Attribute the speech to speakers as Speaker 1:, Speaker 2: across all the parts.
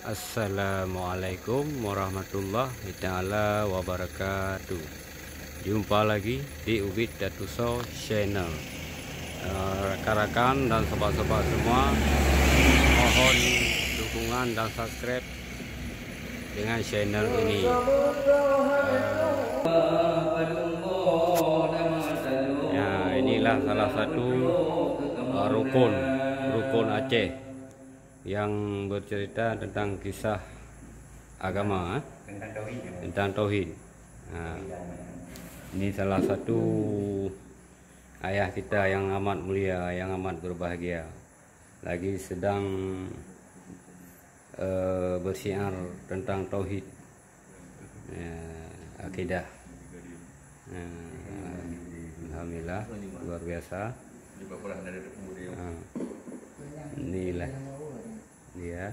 Speaker 1: Assalamualaikum warahmatullahi taala wabarakatuh. Jumpa lagi di Ubid Datuso Channel. Rekan-rekan dan sobat-sobat semua, mohon dukungan dan subscribe dengan channel ini. Ya, inilah salah satu rukun Aceh yang bercerita tentang kisah agama, tentang tauhid. Nah, ini salah satu ayah kita yang amat mulia, yang amat berbahagia, lagi sedang bersiar tentang tauhid, akidah. Alhamdulillah, luar biasa. Inilah dia.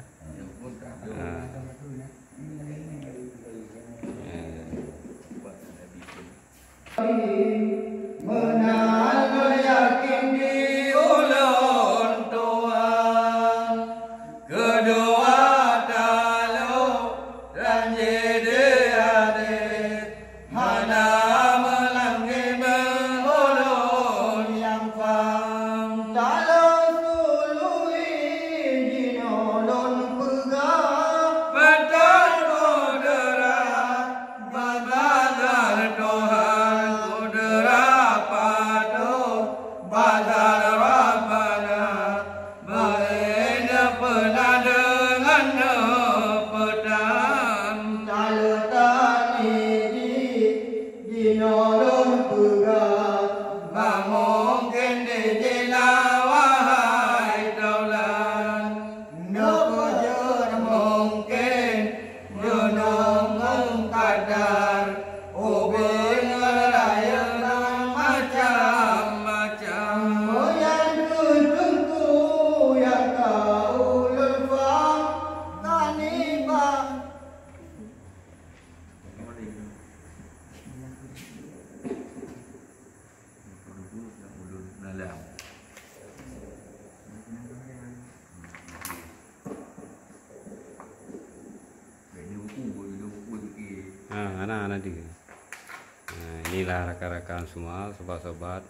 Speaker 1: Inilah rekan-rekan semua, sobat-sobat,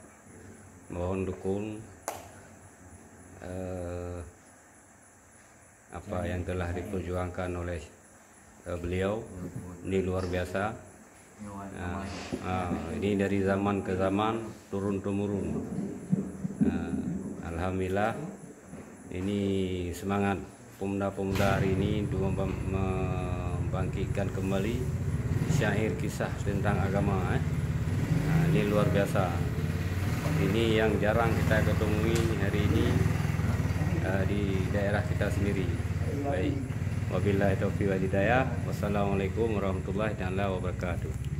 Speaker 1: mohon dukung apa yang telah diperjuangkan oleh beliau. Ini luar biasa. Ini dari zaman ke zaman, turun temurun. Alhamdulillah, ini semangat pemuda-pemuda hari ini membangkitkan kembali syair kisah tentang agama. Ini luar biasa. Ini yang jarang kita ketemui hari ini di daerah kita sendiri. Baik, wabillahi taufiq wal hidayah. Wassalamualaikum warahmatullahi wabarakatuh.